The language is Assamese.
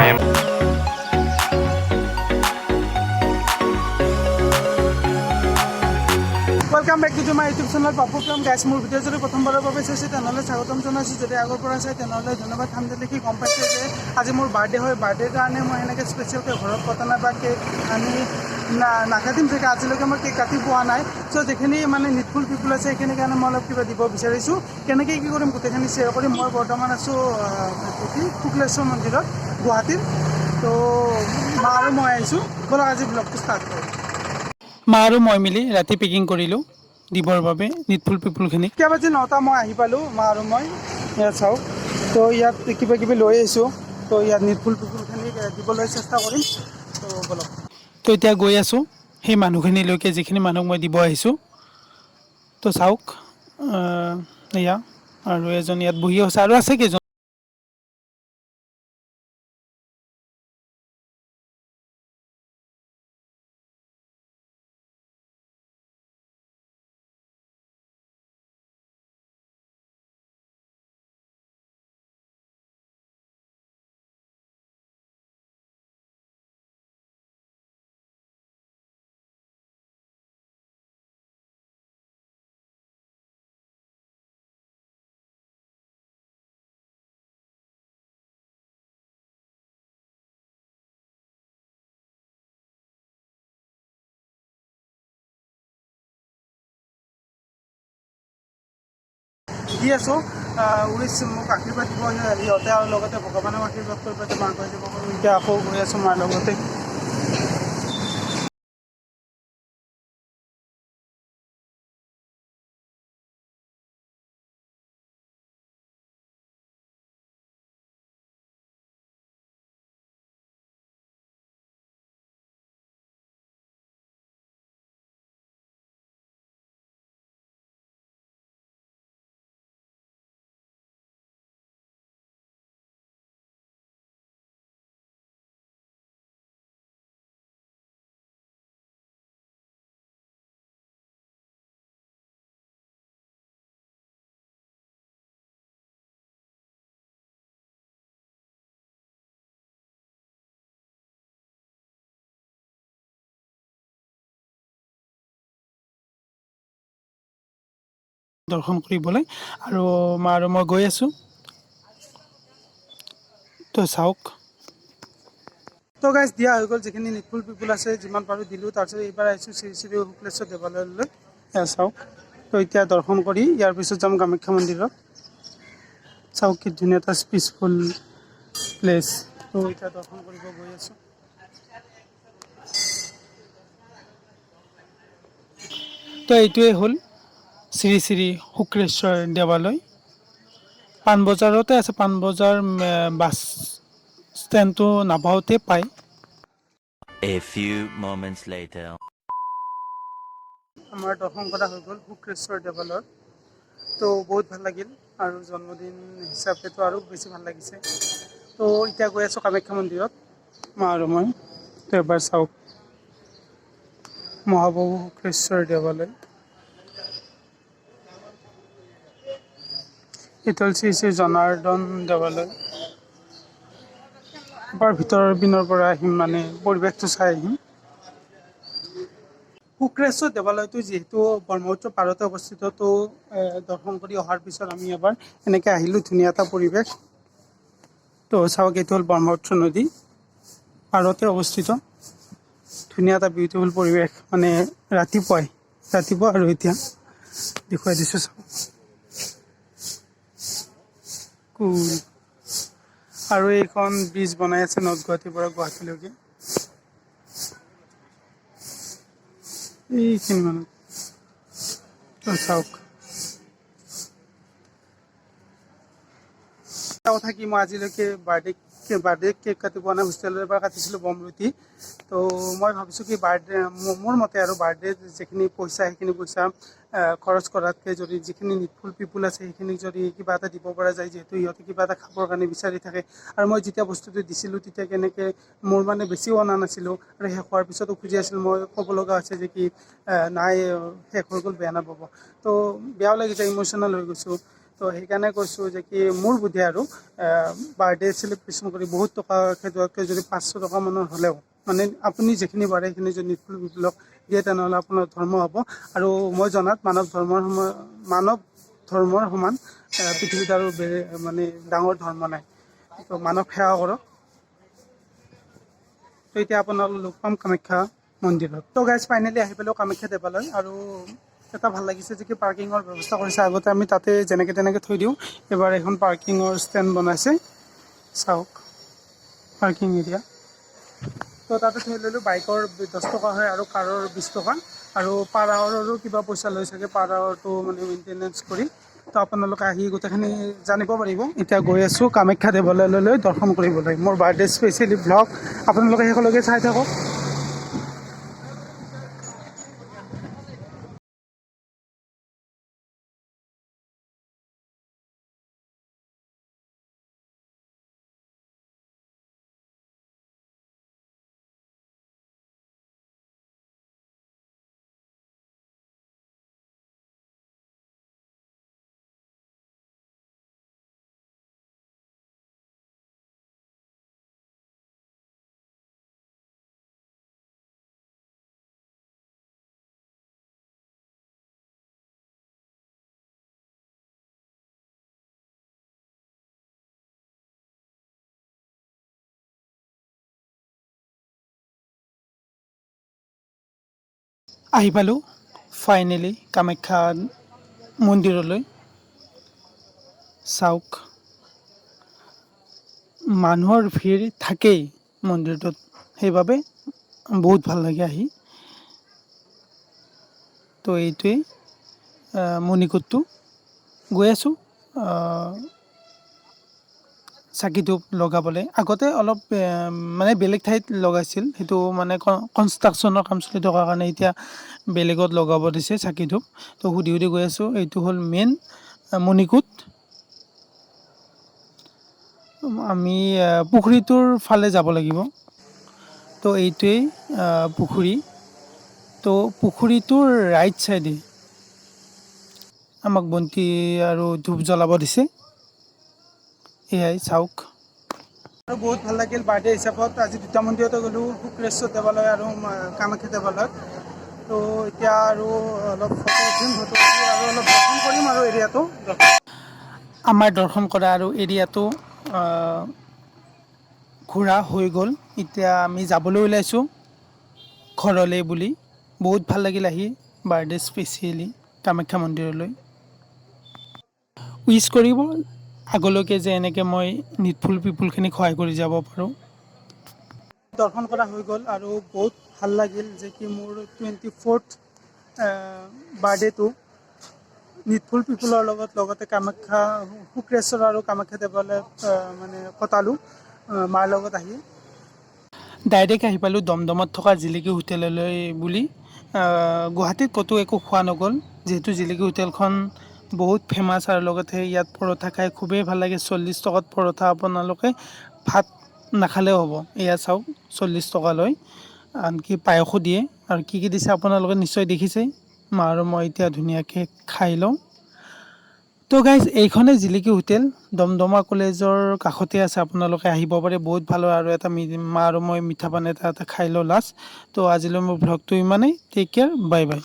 time. Welcome back to my YouTube channel Papu From guys মোৰ ভিডিও যদি প্ৰথমবাৰৰ বাবে চাইছে তেনেহলে স্বাগতম জনাইছো যদি আগৰ পৰা চাই তেনেহলে ধন্যবাদ থামতে দেখি গম পাইছে যে আজি মোৰ বাৰ্থডে হয় বাৰ্থডেৰ কাৰণে মই এনেকৈ স্পেচিয়েলকৈ ঘৰত পতা নাই বা কেক আনি নাকাটিম চাগে আজিলৈকে মই কেক কাটি পোৱা নাই চ' যিখিনি মানে নিডফুল পিপুল আছে সেইখিনি কাৰণে মই অলপ কিবা দিব বিচাৰিছোঁ কেনেকৈ কি কৰিম গোটেইখিনি শ্বেয়াৰ কৰিম মই বৰ্তমান আছোঁ শুক্লেশ্বৰ মন্দিৰত গুৱাহাটীত তো মা আৰু মই আহিছোঁ ব'লক আজি ব্লগটো ষ্টাৰ্ট কৰোঁ মা আৰু মই মিলি ৰাতি পেকিং কৰিলোঁ দিবৰ বাবে নিডফুল পিপুলখিনি এতিয়া বাজি 9টা মই আহি পালোঁ মা আৰু মই ইয়াত চাওক তো ইয়াত কিবা কিবি লৈ আহিছোঁ তো ইয়াত নিডফুল পিপুলখিনিক দিবলৈ চেষ্টা কৰিম তো বলক তো এতিয়া গৈ আছোঁ সেই মানুহখিনিলৈকে যিখিনি মানুহক মই দিব আহিছোঁ তো চাওক এয়া আৰু এজন ইয়াত বহি আছে আৰু আছে কেইজন দি আছোঁ উইচ মোক আশীৰ্বাদ দিব সিহঁতে আৰু লগতে ভগৱানেও আশীৰ্বাদ কৰিব যে মাক দিব পাৰোঁ এতিয়া আকৌ গৈ আছোঁ মাৰ লগতে দৰ্শন কৰিবলৈ আৰু মা আৰু মই গৈ আছোঁ তো চাওক তো গাইজ দিয়া হৈ গ'ল যিখিনি নিডফুল পিপুল আছে যিমান পাৰোঁ দিলোঁ তাৰপিছত এইবাৰ আহিছোঁ শ্ৰী শ্ৰী শুক্লেশ্বৰ দেৱালয়লৈ চাওক তো এতিয়া দৰ্শন কৰি ইয়াৰ পিছত যাম কামাখ্যা মন্দিৰত চাওক কি ধুনীয়া এটা পিচফুল প্লেচ তো এতিয়া দৰ্শন কৰিব গৈ আছোঁ তো এইটোৱে হ'ল শ্ৰী শ্ৰী শুক্লেশ্বৰ দেৱালয় পাণবজাৰতে আছে পাণবজাৰ বাছ ষ্টেণ্ডটো নাপাওঁতে পায় A few moments later. আমাৰ দৰ্শন কৰা হৈ গ'ল শুক্লেশ্বৰ দেৱালয়ত তো বহুত ভাল লাগিল আৰু জন্মদিন হিচাপেতো আৰু বেছি ভাল লাগিছে তো এতিয়া গৈ আছোঁ কামাখ্যা মন্দিৰত মা আৰু মই তো এবাৰ চাওক মহাপ্ৰভু শুক্লেশ্বৰ দেৱালয় এইটো হ'ল শ্ৰী শ্ৰী জনাৰ্দন দেৱালয় এবাৰ ভিতৰৰ পিনৰ পৰা আহিম মানে পৰিৱেশটো চাই আহিম শুক্লেশ্বৰ দেৱালয়টো যিহেতু ব্ৰহ্মপুত্ৰ পাৰতে অৱস্থিত তো দৰ্শন কৰি অহাৰ পিছত আমি এবাৰ এনেকৈ আহিলোঁ ধুনীয়া এটা পৰিৱেশ তো চাওক এইটো হ'ল ব্ৰহ্মপুত্ৰ নদী পাৰতে অৱস্থিত ধুনীয়া এটা বিউটিফুল পৰিৱেশ মানে ৰাতিপুৱা আৰু এতিয়া দেখুৱাই দিছোঁ চাওক কুল আৰু এইখন ব্ৰিজ বনাই আছে নৰ্থ গুৱাহাটীৰ পৰা গুৱাহাটীলৈকে এইখিনি মানুহ চাওক এটা কথা কি মই আজিলৈকে বাৰ্থডে কেক কাটি পোৱা নাই হোষ্টেলৰ পৰা কাটিছিলোঁ বমৰুটি তো মই ভাবিছোঁ কি বাৰ্থডে মোৰ মতে আৰু বাৰ্থডে যিখিনি পইচা সেইখিনি পইচা খৰচ কৰাতকৈ যদি যিখিনি নিডফুল পিপুল আছে সেইখিনিক যদি কিবা এটা দিব পৰা যায় যিহেতু সিহঁতে কিবা এটা খাবৰ কাৰণে বিচাৰি থাকে আৰু মই যেতিয়া বস্তুটো দিছিলোঁ তেতিয়া কেনেকৈ মোৰ মানে বেছিও অনা নাছিলোঁ আৰু শেষ হোৱাৰ পিছতো খুজি আছিলোঁ মই ক'ব লগা হৈছে যে কি নাই শেষ হৈ গ'ল বেয়া নাপাব তো বেয়াও লাগিছে ইম'চনেল হৈ গৈছোঁ তো সেইকাৰণে কৈছোঁ যে কি মোৰ বুদ্ধি আৰু বাৰ্থডে চেলিব্ৰেশ্যন কৰি বহুত টকা খেদোৱাতকৈ যদি 500 টকা মানৰ হ'লেও মানে আপুনি যিখিনি পাৰে সেইখিনি যদি নিটফুল পিপলক দিয়ে তেনেহ'লে আপোনাৰ ধৰ্ম হ'ব। আৰু মই জনাত মানৱ ধৰ্মৰ সমান পৃথিৱীত আৰু মানে ডাঙৰ ধৰ্ম নাই। তো মানৱ সেৱা কৰক। তো এতিয়া আপোনালোক লগ পাম কামাখ্যা মন্দিৰত। তো গাইজ ফাইনেলি আহি পেলাইও কামাখ্যা দেৱালয়। আৰু এটা ভাল লাগিছে যে কি পাৰ্কিঙৰ ব্যৱস্থা কৰিছে। আগতে আমি তাতে যেনেকৈ তেনেকৈ থৈ দিওঁ, এইবাৰ এখন পাৰ্কিঙৰ ষ্টেণ্ড বনাইছে। চাওক পাৰ্কিং এৰিয়া। তো তাতে থৈ ল'লোঁ। বাইকৰ 10 টকা হয় আৰু কাৰৰ 20 টকা। আৰু পাৰ আৱাৰৰো কিবা পইচা লৈ চাগে, পাৰ আৱাৰটো মানে মেইনটেনেঞ্চ কৰি। তো আপোনালোকে আহি গোটেইখিনি জানিব পাৰিব। এতিয়া গৈ আছোঁ কামাখ্যা দেৱালয়লৈ দৰ্শন কৰিবলৈ। মোৰ বাৰ্থডে স্পেচিয়েলি ভ্লগ আপোনালোকে শেষলৈকে চাই থাকক। আহি পালোঁ ফাইনেলি কামাখ্যা মন্দিৰলৈ। চাওক মানুহৰ ভিৰ থাকেই মন্দিৰটোত, সেইবাবে বহুত ভাল লাগে আহি। তো এইটোৱেই মণিকোটটো। গৈ আছোঁ চাকি ধূপ লগাবলৈ। আগতে অলপ মানে বেলেগ ঠাইত লগাইছিল, সেইটো মানে কনষ্ট্ৰাকশ্যনৰ কাম চলি থকাৰ কাৰণে এতিয়া বেলেগত লগাব দিছে চাকি ধূপ। তো সুধি সুধি গৈ আছোঁ। এইটো হ'ল মেইন মণিকোট। আমি পুখুৰীটোৰ ফালে যাব লাগিব। তো এইটোৱেই পুখুৰী। তো পুখুৰীটোৰ ৰাইট চাইডে আমাক বন্তি আৰু ধূপ জ্বলাব দিছে। এয়াই চাওক। আৰু বহুত ভাল লাগিল বাৰ্থডে হিচাপত। আজি দুটা মন্দিৰতে গ'লোঁ, শুক্লেশ্বৰ দেৱালয় আৰু কামাখ্যা দেৱালয়ত। তো এতিয়া আৰু অলপ ফটো উঠিম, ফটো উঠি আৰু অলপ দৰ্শন কৰিম আৰু এৰিয়াটো। আমাৰ দৰ্শন কৰা আৰু এৰিয়াটো ঘূৰা হৈ গ'ল। এতিয়া আমি যাবলৈ ওলাইছোঁ ঘৰলৈ বুলি। বহুত ভাল লাগিল আহি বাৰ্থডে স্পেচিয়েলি কামাখ্যা মন্দিৰলৈ। উইছ কৰিব আগলৈকে যে এনেকৈ মই নিডফুল পিপুলখিনিক সহায় কৰি যাব পাৰোঁ। দৰ্শন কৰা হৈ গ'ল আৰু বহুত ভাল লাগিল যে কি মোৰ 24th বাৰ্থডেটো নিডফুল পিপুলৰ লগত, লগতে কামাখ্যা শুক্লেশ্বৰ আৰু কামাখ্যা দেৱালয়ত মানে কটালোঁ মাৰ লগত আহি। ডাইৰেক্ট আহি পালোঁ দমদমত থকা জিলিকি হোটেললৈ বুলি। গুৱাহাটীত ক'তো একো খোৱা নগ'ল, যিহেতু জিলিকি হোটেলখন বহুত ফেমাছ আৰু লগতে ইয়াত পৰঠা খাই খুবেই ভাল লাগে। 40 টকাত পৰঠা আপোনালোকে ভাত নাখালেও হ'ব। এয়া চাওক 40 টকা লয়, আনকি পায়সো দিয়ে। আৰু কি কি দিছে আপোনালোকে নিশ্চয় দেখিছেই। মা আৰু মই এতিয়া ধুনীয়াকৈ খাই লওঁ। তো গাইজ এইখনেই জিলিকি হোটেল, দমদমা কলেজৰ কাষতে আছে। আপোনালোকে আহিব পাৰে, বহুত ভাল হয়। আৰু এটা মা আৰু মই মিঠা পান এটা খাই লওঁ লাষ্ট। তো আজিলৈ মোৰ ভ্লগটো ইমানেই। টেক কেয়াৰ, বাই বাই।